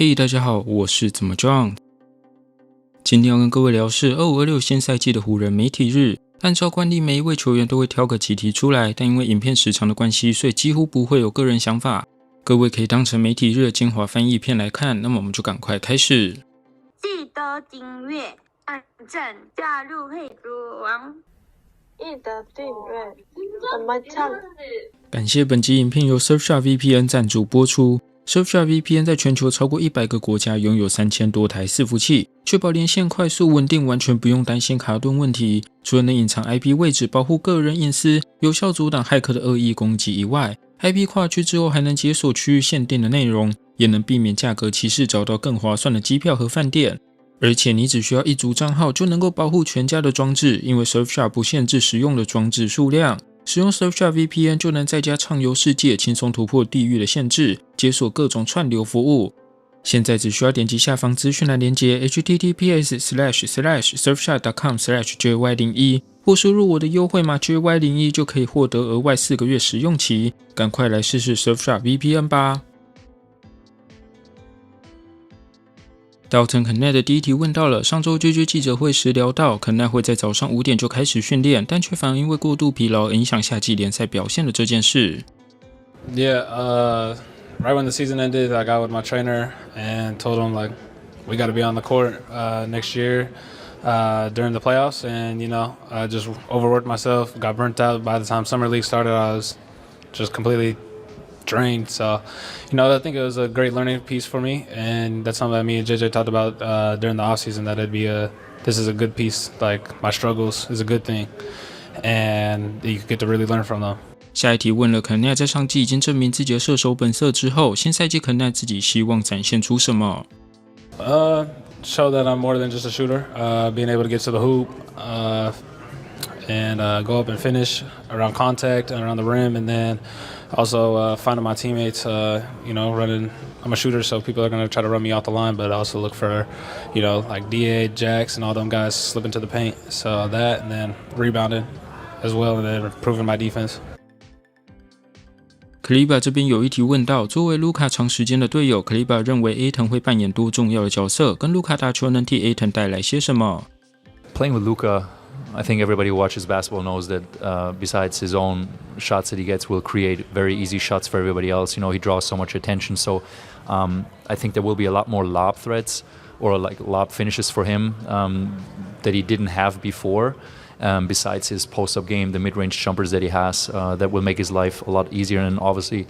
嘿，大家好，我是怎么 John。今天要跟各位聊是25-26新赛季的湖人媒体日。按照惯例，每一位球员都会挑个几题出来，但因为影片时长的关系，所以几乎不会有个人想法。各位可以当成媒体日的精华翻译片来看。那么我们就赶快开始。记得订阅、按赞、加入会主王。记得订阅，怎么唱？感谢本集影片由 Surfshark VPN 赞助播出。Surfshark VPN 在全球超过100个国家拥有3000多台伺服器，确保连线快速稳定，完全不用担心卡顿问题。除了能隐藏 IP 位置，保护个人隐私，有效阻挡骇客的恶意攻击以外， IP 跨区之后还能解锁区域限定的内容，也能避免价格歧视，找到更划算的机票和饭店。而且你只需要一组账号就能够保护全家的装置，因为 Surfshark 不限制使用的装置数量。使用 Surfshark VPN 就能在家畅游世界，轻松突破地域的限制，解锁各种串流服务。现在只需要点击下方资讯栏连结 https://surfshark.com/jy01 或输入我的优惠码 jy01 就可以获得额外4个月使用期。赶快来试试 Surfshark VPN 吧。道腾Knecht的第一题问到了，上周JJ记者会时聊到Knecht会在早上5点就开始训练，但却反而因为过度疲劳影响夏季联赛表现的这件事。Yeah, right when the season ended, I got with my trainer and told him like we got to be on the court next year during the playoffs, and I just overworked myself, got burnt out. By the time summer league started, I was just completely drained. So, I think it was a great learning piece for me, and that's something that me and JJ talked about during the offseason, that this is a good piece. Like, my struggles is a good thing, and you get to really learn from them. 下一题问了Knecht在上季已经证明自己的射手本色之后，新赛季Knecht自己希望展现出什么？Show that I'm more than just a shooter. Being able to get to the hoop, and go up and finish around contact and around the rim, and then also finding my teammates. Running. I'm a shooter, so people are going to try to run me off the line, but I also look for, like DA, Jax, and all them guys slipping to the paint. So that, and then rebounding as well, and then improving my defense. Kleber 这边有一题问到，作为卢卡长时间的队友 ，Kleber 认为 Ayton 会扮演多重要的角色，跟卢卡打球能替 Ayton 带来些什么 ？Playing with Luka, I think everybody who watches basketball knows that besides his own shots that he gets, will create very easy shots for everybody else. He draws so much attention, so I think there will be a lot more lob threats or like lob finishes for him that he didn't have before. Besides his post-up game, the mid-range jumpers that he has, that will make his life a lot easier. And obviously,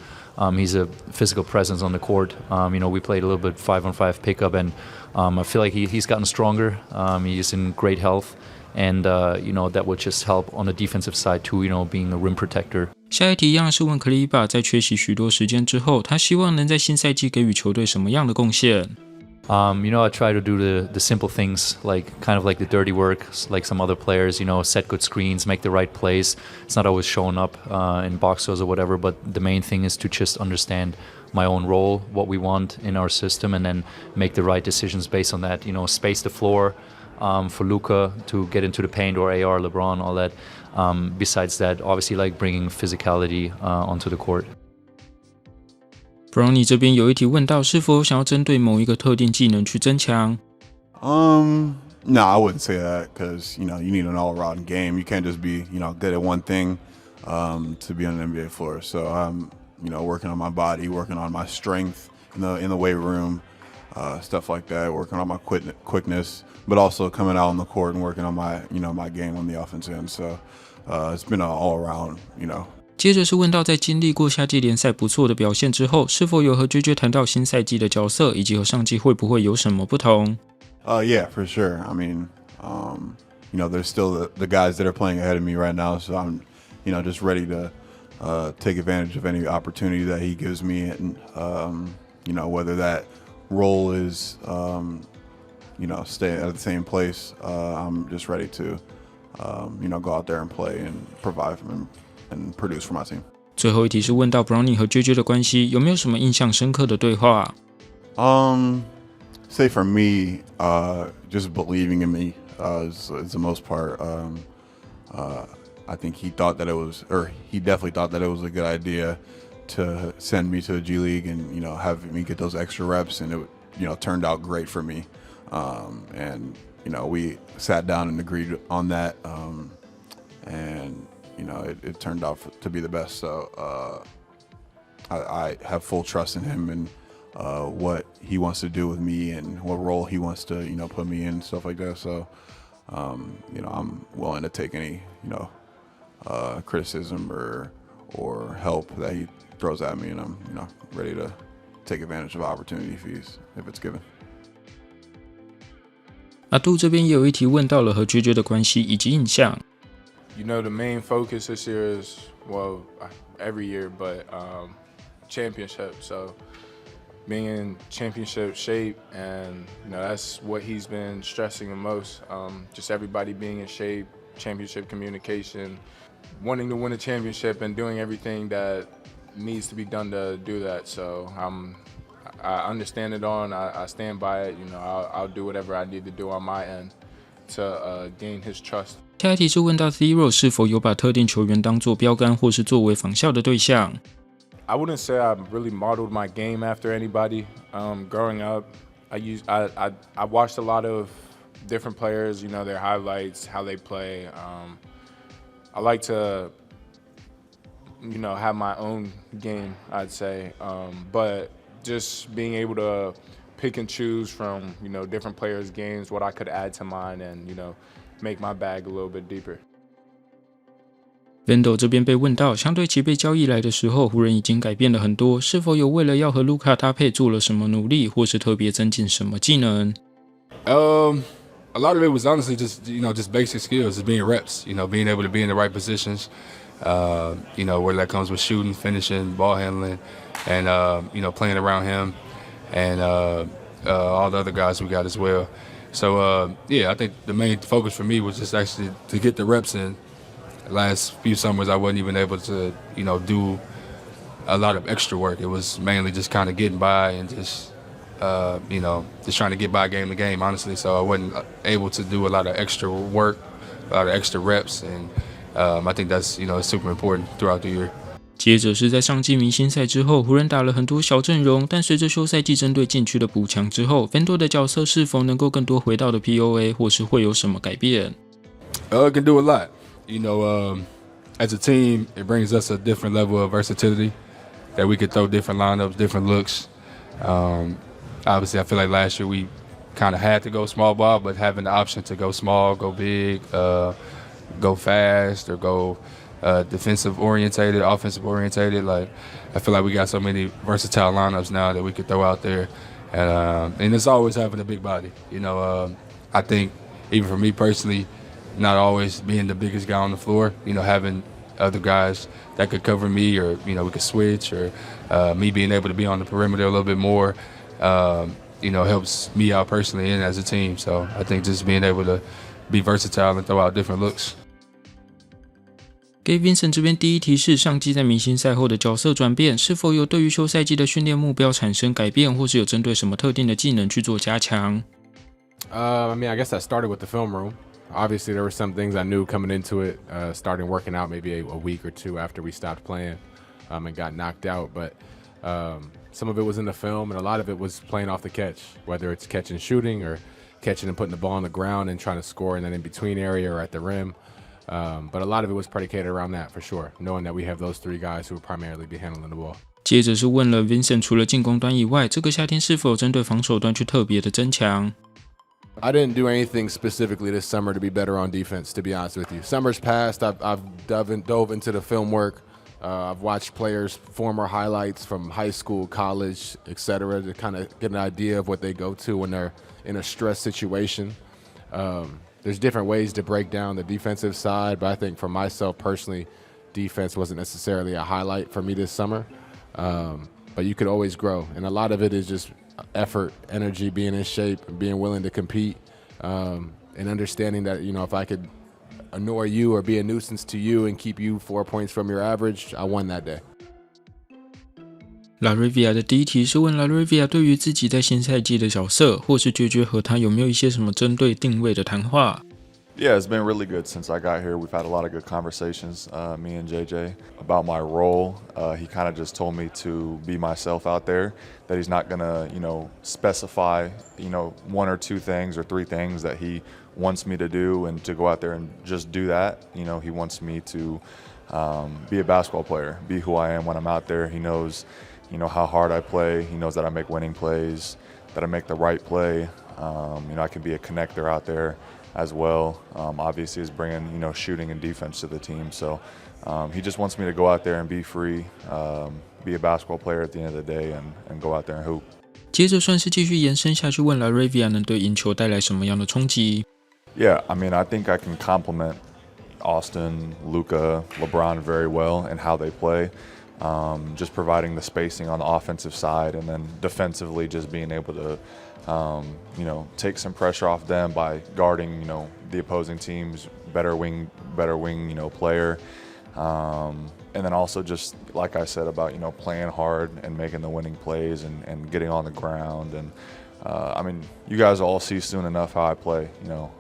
he's a physical presence on the court. We played a little bit 5-on-5 pickup, and I feel like he's gotten stronger. He's in great health, and that will just help on the defensive side too. Being a rim protector. 下一题一样是问 Kleber 在缺席许多时间之后，他希望能在新赛季给予球队什么样的贡献？ I try to do the simple things, kind of like the dirty work, like some other players, set good screens, make the right plays. It's not always showing up in box scores or whatever, but the main thing is to just understand my own role, what we want in our system, and then make the right decisions based on that. Space the floor for Luka to get into the paint, or AR, LeBron, all that. Besides that, obviously like bringing physicality onto the court. Brownie 这边有一题问到，是否想要针对某一个特定技能去增强No, I wouldn't say that, because you need an all-around game. You can't just be good at one thing to be on an NBA floor. So I'm working on my body, working on my strength in the weight room, stuff like that. Working on my quickness, but also coming out on the court and working on my my game on the offense end. So it's been an all-around. 接着是问到，在经历过夏季联赛不错的表现之后，是否有和 JJ 谈到新赛季的角色，以及和上季会不会有什么不同？Yeah, for sure. I mean, there's still the guys that are playing ahead of me right now, so I'm, just ready to take advantage of any opportunity that he gives me, and whether that role is, stay at the same place. I'm just ready to, go out there and play and provide for him. And produce for my team. 最后一题是问到 Brownie 和 JJ 的关系，有没有什么印象深刻的对话？Say for me, just believing in me is the most part. I think he thought that he definitely thought that it was a good idea to send me to the G League and have me get those extra reps, and it turned out great for me, and we sat down and agreed on that, and it turned out to be the best. So I have full trust in him and what he wants to do with me and what role he wants to put me in, stuff like that. So I'm willing to take any criticism or help that he throws at me, and I'm ready to take advantage of opportunity if it's given. 阿杜这边也有一题问到了和JJ的关系以及印象。The main focus this year is, well, every year, but championship. So being in championship shape, and that's what he's been stressing the most. Just everybody being in shape, championship communication, wanting to win a championship, and doing everything that needs to be done to do that. So I understand it all, and I stand by it. I'll do whatever I need to do on my end to gain his trust. 下一题是问到 Zero 是否有把特定球员当作标杆或是作为仿效的对象。I wouldn't say I really modeled my game after anybody. Growing up, I watched a lot of different players, their highlights, how they play. I like to, have my own game, I'd say. But just being able to pick and choose from, different players' games, what I could add to mine, and, make my bag a little bit deeper. Vando 这边被问到，相对其被交易来的时候，湖人已经改变了很多，是否有为了要和卢卡搭配做了什么努力，或是特别增进什么技能？ A lot of it was honestly just just basic skills, just being reps, being able to be in the right positions, where that comes with shooting, finishing, ball handling, and playing around him and all the other guys we got as well. So I think the main focus for me was just actually to get the reps in. The last few summers I wasn't even able to do a lot of extra work. It was mainly just kind of getting by and just trying to get by game to game, honestly. So I wasn't able to do a lot of extra work, a lot of extra reps, and I think that's super important throughout the year. 接着是在上季明星赛之后，湖人打了很多小阵容，但随着休赛季针对禁区的补强之后 ，Vando 的角色是否能够更多回到的 POA， 或是会有什么改变？ It can do a lot. As a team, it brings us a different level of versatility that we could throw different lineups, different looks. Obviously, I feel like last year we kind of had to go small ball, but having the option to go small, go big, go fast, or go defensive orientated, offensive orientated. Like, I feel like we got so many versatile lineups now that we could throw out there, and it's always having a big body. I think even for me personally, not always being the biggest guy on the floor, having other guys that could cover me, or we could switch, or me being able to be on the perimeter a little bit more, helps me out personally and as a team. So I think just being able to be versatile and throw out different looks. 给 Vincent 这边第一题是上季在明星赛后的角色转变，是否有对于休赛季的训练目标产生改变，或是有针对什么特定的技能去做加强？ I guess that started with the film room. Obviously, there were some things I knew coming into it, starting working out maybe a week or two after we stopped playing and got knocked out. But some of it was in the film, and a lot of it was playing off the catch, whether it's catch and shooting or catching and putting the ball on the ground and trying to score in that in-between area or at the rim. But a lot of it was predicated around that, for sure, knowing that we have those three guys who will primarily be handling the ball. 接着是问了 Vincent 除了进攻端以外，这个夏天是否针对防守端去特别的增强？ I didn't do anything specifically this summer to be better on defense, to be honest with you. Summers past, I've dove into the film work. I've watched players' former highlights from high school, college, etc., to kind of get an idea of what they go to when they're in a stress situation. There's different ways to break down the defensive side, but I think for myself personally, defense wasn't necessarily a highlight for me this summer. But you could always grow, and a lot of it is just effort, energy, being in shape, and being willing to compete, and understanding that if I could annoy you or be a nuisance to you and keep you 4 points from your average, I won that day. LaRavia 的第一题是问 LaRavia 对于自己在新赛季的角色，或是JJ和他有没有一些什么针对定位的谈话？ Yeah, it's been really good since I got here. We've had a lot of good conversations, me and JJ, about my role. He kind of just told me to be myself out there, that he's not going to, specify, one or two things or three things that he wants me to do and to go out there and just do that. He wants me to be a basketball player, be who I am when I'm out there. He knows, how hard I play. He knows that I make winning plays, that I make the right play. I can be a connector out there as well. Obviously, is bringing shooting and defense to the team. So he just wants me to go out there and be free, be a basketball player at the end of the day, and go out there and hoop. 接着算是继续延伸下去，问了 Reaves 能对赢球带来什么样的冲击 Yeah, I mean, I think I can complement Austin, Luka, LeBron very well in how they play. Just providing the spacing on the offensive side, and then defensively just being able to take some pressure off them by guarding, the opposing team's better wing, player. And then also just, like I said, about, playing hard and making the winning plays and getting on the ground. And, I mean, you guys will all see soon enough how I play,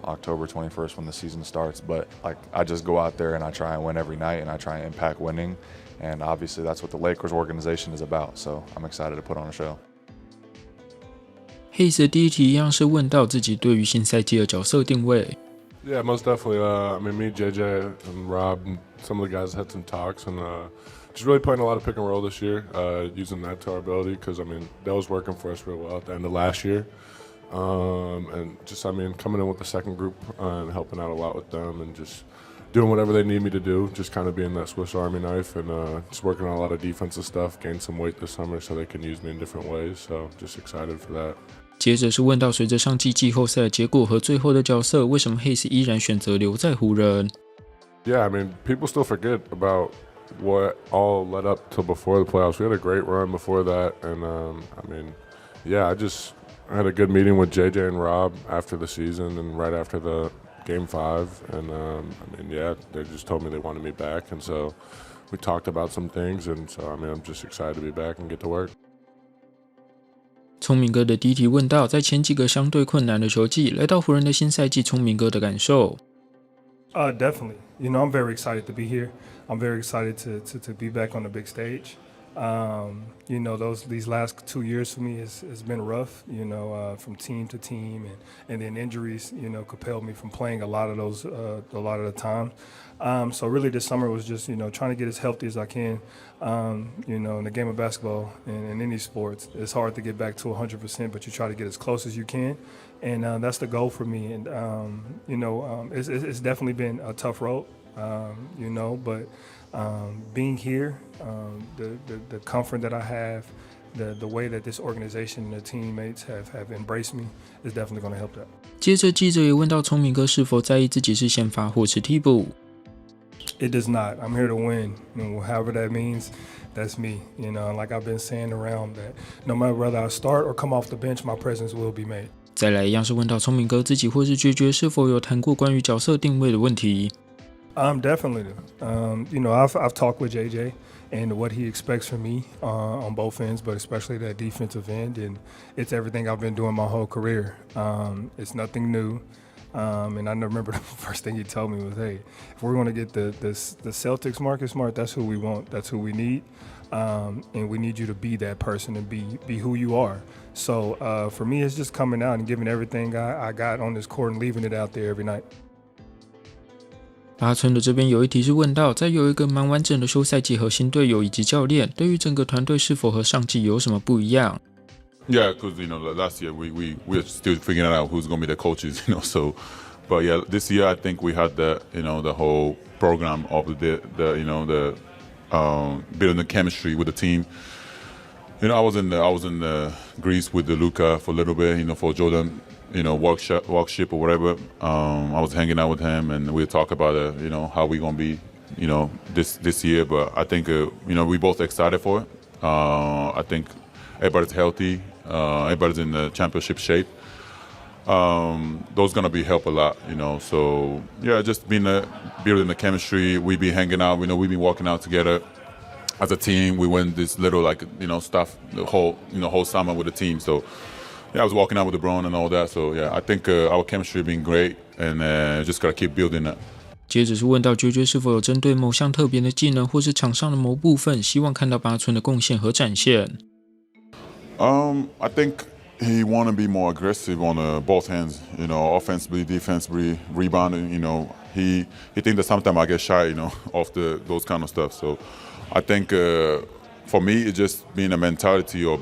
October 21st when the season starts. But, I just go out there and I try and win every night, and I try and impact winning. And obviously that's what the Lakers organization is about. So I'm excited to put on a show. Hayes 的第一题一样是问到自己对于新赛季的角色定位。Yeah, most definitely. I mean, me, JJ, and Rob, and some of the guys had some talks, and just really playing a lot of pick and roll this year, using that to our ability, because, I mean, that was working for us real well at the end of last year. And just, I mean, coming in with the second group and helping out a lot with them, and just doing whatever they need me to do, just kind of being that Swiss Army knife, and just working on a lot of defensive stuff, gained some weight this summer so they can use me in different ways. So just excited for that. 接着是问到随着上季季后赛的结果和最后的角色，为什么 Hayes 依然选择留在湖人 Yeah, I mean, people still forget about what all led up till before the playoffs. We had a great run before that, and I mean, yeah, I had a good meeting with JJ and Rob after the season and right after the Game 5, and I mean, yeah, they just told me they wanted me back, and so we talked about some things, and so I mean, I'm just excited to be back and get to work. 聪明哥的第一题问到，在前几个相对困难的球季，来到湖人的新赛季，聪明哥的感受。Definitely. I'm very excited to be here. I'm very excited to be back on the big stage. These last 2 years for me has been rough. From team to team, and then injuries, compelled me from playing a lot of the time. So really, this summer was just trying to get as healthy as I can. In the game of basketball and in any sports, it's hard to get back to 100%, but you try to get as close as you can, and that's the goal for me. And it's definitely been a tough road, but being here, the comfort that I have, the way that this organization and the teammates have embraced me is definitely going to help that. 接着记者也问到聪明哥是否在意自己是先发或是替补。It does not. I'm here to win. However that means, that's me. Like I've been saying around that, no matter whether I start or come off the bench, my presence will be made. 再来一样是问到聪明哥自己或是JJ是否有谈过关于角色定位的问题。Definitely. I've talked with JJ and what he expects from me on both ends, but especially that defensive end, and it's everything I've been doing my whole career. It's nothing new. And I remember the first thing he told me was, hey, if we're going to get the Celtics Marcus Smart, that's who we want. That's who we need. And we need you to be that person and be who you are. So for me, it's just coming out and giving everything I got on this court and leaving it out there every night. 八村的这边有一题是问到，在有一个蛮完整的休赛季和新队友以及教练，对于整个团队是否和上季有什么不一样？ Yeah, because last year we're still figuring out who's going to be the coaches, So, but yeah, this year I think we had the whole program of the building the chemistry with the team. I was in Greece with the Luka for a little bit, for Jordan, workshop or whatever. I was hanging out with him, and we talk about how we gonna be, this year. But I think we both excited for it. I think everybody's healthy. Everybody's in the championship shape. Those gonna be help a lot, So yeah, just building the chemistry. We be hanging out. We've been working out together as a team. We went this little stuff the whole summer with the team. So I was walking out with LeBron and all that. So yeah, I think our chemistry been great, and just gotta keep building that. 接着是问到 JJ 是否有针对某项特别的技能或是场上的某部分，希望看到八村的贡献和展现。I think he want to be more aggressive on both ends, offensively, defensively, rebounding. He think that sometimes I get shy, off those kind of stuff. So I think for me, it's just being a mentality of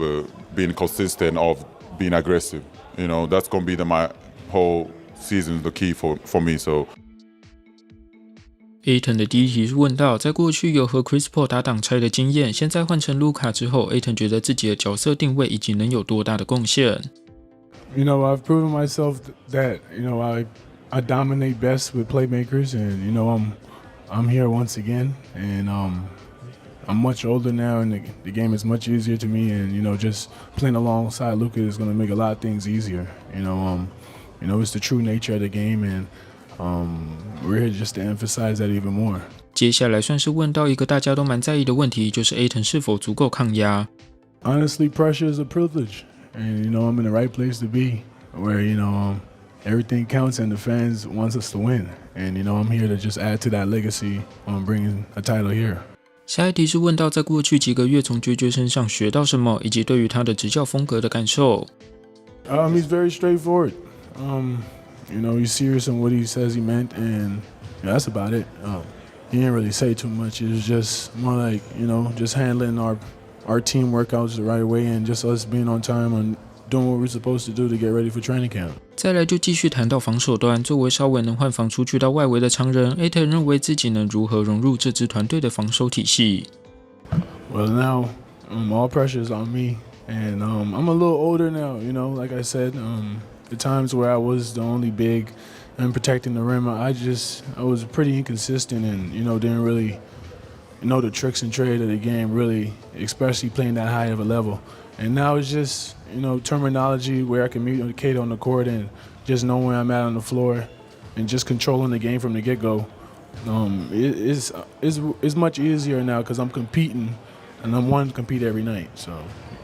being consistent, of being aggressive. That's gonna be my whole season, the key for me. So. Ayton 的第一题是问到，在过去有和 Chris Paul 打挡拆的经验，现在换成 Luka 之后 ，Ayton 觉得自己的角色定位以及能有多大的贡献。I've proven myself that I dominate best with playmakers, and I'm here once again, and I'm much older now, and the game is much easier to me, and just playing alongside Luka is going to make a lot of things easier. It's the true nature of the game, and we're here just to emphasize that even more. 接下来算是问到一个大家都蛮在意的问题，就是 Ayton 是否足够抗压。Honestly, pressure is a privilege, and I'm in the right place to be, where everything counts and the fans wants us to win, and I'm here to just add to that legacy on bringing a title here. 下一题是问到在过去几个月从 JJ 身上学到什么，以及对于他的执教风格的感受。He's very straightforward. He's serious in what he says he meant, and that's about it. He didn't really say too much. It was just more like, just handling our team workouts the right way, and just us being on time and doing what we're supposed to do to get ready for training camp. 再来就继续谈到防守端，作为稍微能换防出去到外围的常人 ，Ayton 认为自己能如何融入这支团队的防守体系。Well, now all pressure is on me, and I'm a little older now. Like I said, the times where I was the only big and protecting the rim, I was pretty inconsistent, and didn't really know the tricks and trade of the game, really, especially playing that high of a level. And now it's just terminology where I communicate on the court and just know where I'm at on the floor, and just controlling the game from the get-go. It's much easier now because I'm competing, and I'm wanting to compete every night, so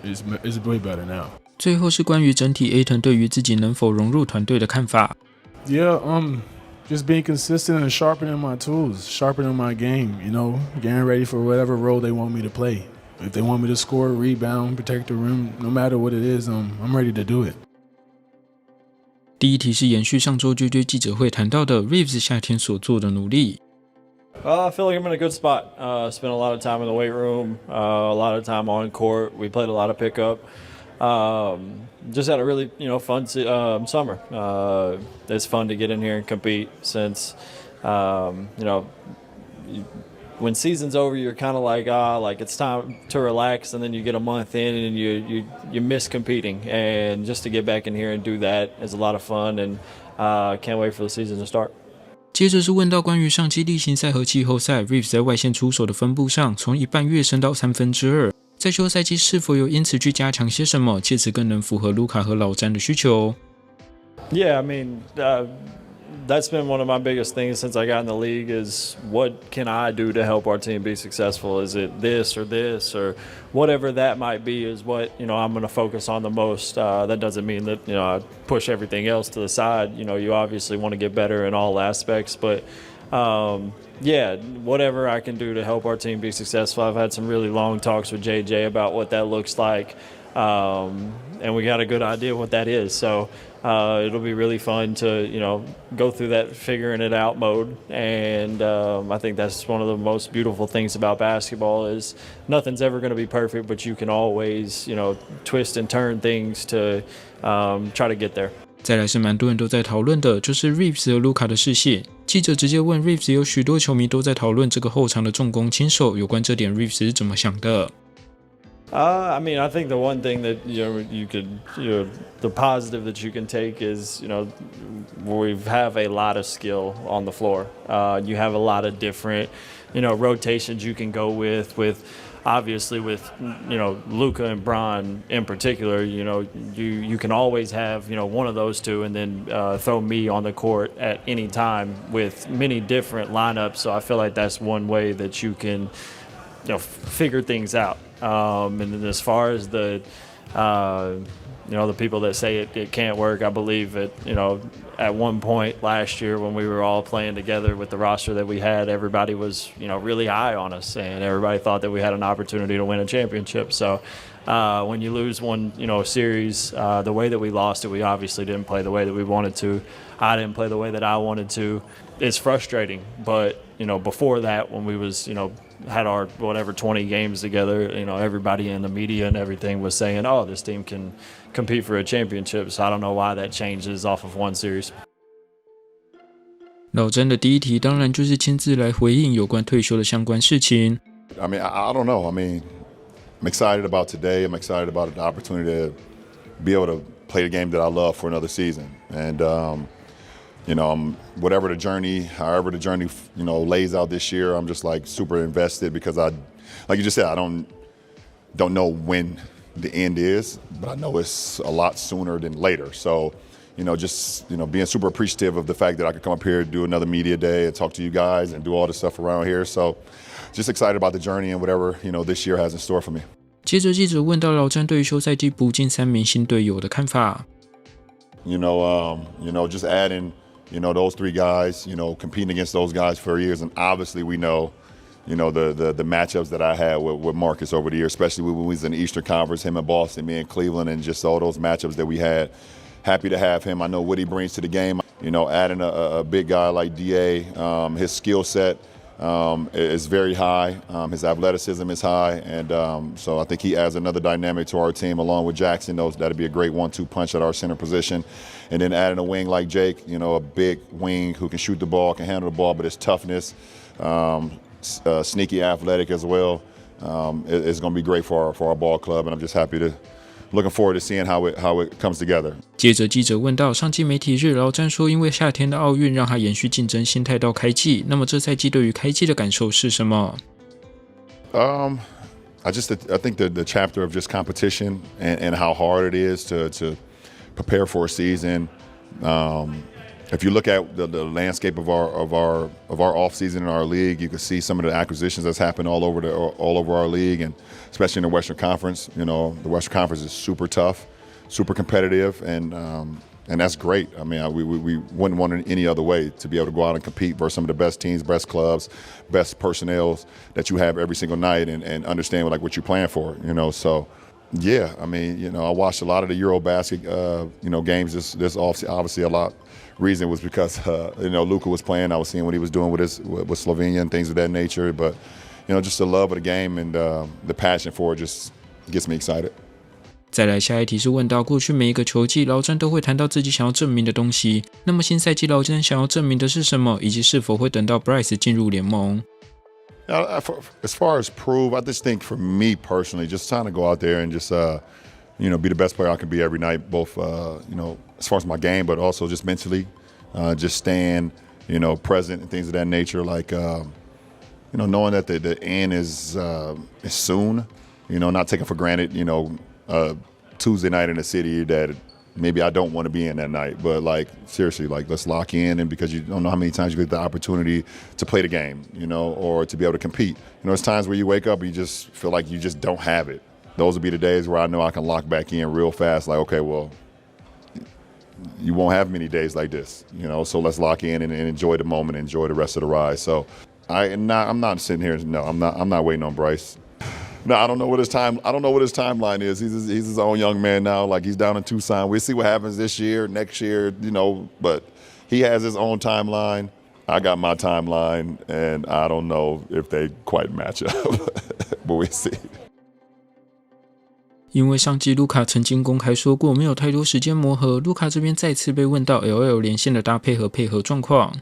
it's way better now. 最后是关于整体 Ayton 对于自己能否融入团队的看法。Yeah, just being consistent and sharpening my tools, sharpening my game, getting ready for whatever role they want me to play. If they want me to score, rebound, protect the rim, no matter what it is, I'm ready to do it. 第一题是延续上周 JJ 记者会谈到的 Reaves 夏天所做的努力。I feel like I'm in a good spot. Spent a lot of time in the weight room, a lot of time on court. We played a lot of pickup. Just had a really, fun summer. It's fun to get in here and compete since, when season's over, you're kind of like it's time to relax, and then you get a month in and you miss competing. And just to get back in here and do that is a lot of fun, and can't wait for the season to start. 接着是问到关于上季例行赛和季后赛 Reaves 在外线出手的分布上，从一半跃升到2/3。在休赛季是否有因此去加强些什么，借此更能符合卢卡和老詹的需求？ Yeah, I mean, that's been one of my biggest things since I got in the league is what can I do to help our team be successful? Is it this or whatever that might be is what, I'm going to focus on the most. That doesn't mean that, I push everything else to the side. You obviously want to get better in all aspects, but yeah, whatever I can do to help our team be successful. I've had some really long talks with JJ about what that looks like, and we got a good idea what that is. So it'll be really fun to, go through that figuring it out mode. And I think that's one of the most beautiful things about basketball is nothing's ever going to be perfect, but you can always, twist and turn things to try to get there. 再来是蛮多人都在讨论的，就是 Reaves 和卢卡的视线。记者直接问 Reaves， 有许多球迷都在讨论这个后场的重攻轻手，有关这点 Reaves 是怎么想的？ I mean, I think the one thing that you could the positive that you can take is we have a lot of skill on the floor. You have a lot of different rotations you can go with. Obviously, with Luka and Bron in particular, you can always have one of those two, and then throw me on the court at any time with many different lineups. So I feel like that's one way that you can figure things out. And then as far as the the people that say it can't work, I believe it. At one point last year when we were all playing together with the roster that we had, everybody was, really high on us, and everybody thought that we had an opportunity to win a championship. So when you lose one, series, the way that we lost it, we obviously didn't play the way that we wanted to. I didn't play the way that I wanted to. It's frustrating, but, before that, when we was, had our 20 games together, everybody in the media and everything was saying, oh, this team can compete for a championship. So I don't know why that changes off of one series. 老詹的第一题当然就是亲自来回应有关退休的相关事情。I mean, I don't know. I mean, I'm excited about today. I'm excited about the opportunity to be able to play the game that I love for another season. And, whatever the journey, however the journey, lays out this year, I'm just like super invested because like you just said, I don't know when the end is, but I know it's a lot sooner than later. So, being super appreciative of the fact that I could come up here, do another media day and talk to you guys and do all the stuff around here. So just excited about the journey and whatever, this year has in store for me. 接着记者问到老詹对于休赛季补进3名新队友的看法。Just adding, those 3 guys, competing against those guys for years. And obviously we know, the matchups that I had with Marcus over the years, especially when we was in the Eastern Conference, him in Boston, me in Cleveland, and just all those matchups that we had. Happy to have him. I know what he brings to the game. Adding a big guy like DA, his skill set is very high. His athleticism is high. And so I think he adds another dynamic to our team along with Jackson. That'd be a great 1-2 punch at our center position. And then adding a wing like Jake, a big wing who can shoot the ball, can handle the ball, but his toughness, sneaky athletic as well, is going to be great for our ball club. And I'm just looking forward to seeing how it comes together. 接着记者问到，上季媒体日老詹说，因为夏天的奥运让他延续竞争心态到开季，那么这赛季对于开季的感受是什么？I think the chapter of just competition and how hard it is to prepare for a season. If you look at the landscape of our offseason in our league, you can see some of the acquisitions that's happened all over our league, and especially in the Western Conference. The Western Conference is super tough, super competitive, and that's great. I mean, we wouldn't want it any other way to be able to go out and compete versus some of the best teams, best clubs, best personnel that you have every single night, and understand what you're playing for. So. Yeah, I mean, I watched a lot of the Eurobasket, games this offseason. Obviously, a lot reason was because, Luka was playing. I was seeing what he was doing with Slovenia and things of that nature. But, just the love of the game and the passion for it just gets me excited. 再来下一题是问到过去每一个球季老詹都会谈到自己想要证明的东西，那么新赛季老詹想要证明的是什么，以及是否会等到 Bryce 进入联盟？ As far as prove, I just think for me personally, just trying to go out there and just, be the best player I can be every night, both, as far as my game, but also just mentally, just staying, present and things of that nature. Like, knowing that the end is soon, not taking for granted, Tuesday night in the city that maybe I don't want to be in that night, but seriously, let's lock in, and because you don't know how many times you get the opportunity to play the game, or to be able to compete. There's times where you wake up and you just feel like you just don't have it. Those will be the days where I know I can lock back in real fast. Okay, well, you won't have many days like this, so let's lock in and enjoy the moment, enjoy the rest of the ride. So I'm not sitting here. No, I'm not waiting on Bryce. No, I don't know what his timeline is. He's his own young man now. He's down in Tucson. We'll see what happens this year, next year, But he has his own timeline. I got my timeline, and I don't know if they quite match up, but we'll see. 因为上季卢卡曾经公开说过没有太多时间磨合，卢卡这边再次被问到 LL 连线的搭配和配合状况。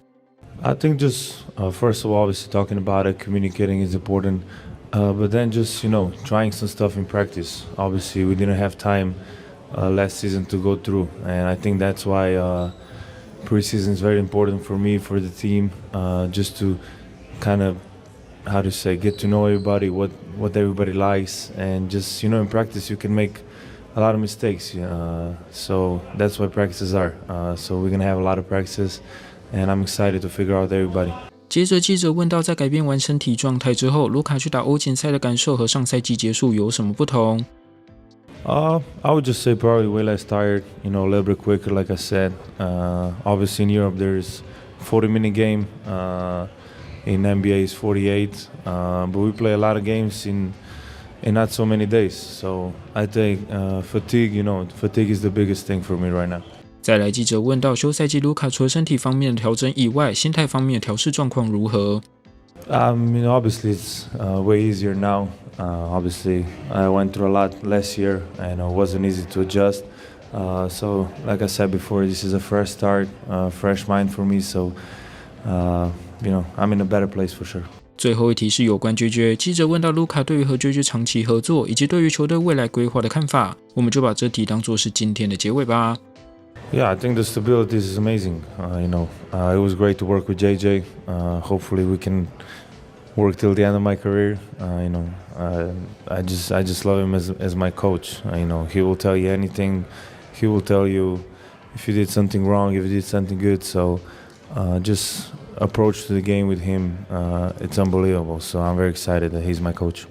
I think just first of all, obviously talking about it, communicating is important. But then just, trying some stuff in practice. Obviously, we didn't have time last season to go through. And I think that's why preseason is very important for me, for the team, just to kind of, get to know everybody, what everybody likes. And just, in practice, you can make a lot of mistakes. So that's what practices are. So we're going to have a lot of practices. And I'm excited to figure out everybody. 接着记者问到，在改变完身体状态之后，卢卡去打欧锦赛的感受和上赛季结束有什么不同 I would just say probably way less tired, a little bit quicker, like I said. Obviously in Europe there's 40-minute game. In NBA is 48, but we play a lot of games in not so many days. So I think fatigue, fatigue is the biggest thing for me right now. 再来，记者问到休赛季卢卡除了身体方面的调整以外，心态方面的调试状况如何？Obviously it's way easier now. Obviously I went through a lot last year, and it wasn't easy to adjust. So like I said before, this is a fresh start, fresh mind for me. So I'm in a better place for sure. 最后一题是有关 JJ， 记者问到卢卡对于和 JJ 长期合作以及对于球队未来规划的看法，我们就把这题当作是今天的结尾吧。Yeah, I think the stability is amazing. It was great to work with JJ. Hopefully we can work till the end of my career. I just love him as my coach. He will tell you anything. He will tell you if you did something wrong, if you did something good. So just approach to the game with him, it's unbelievable. So I'm very excited that he's my coach.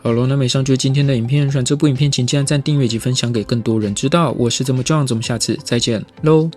好了，那以上就是今天的影片。喜欢这部影片，请记得按赞、订阅及分享给更多人知道。我是怎么John，我们下次再见喽。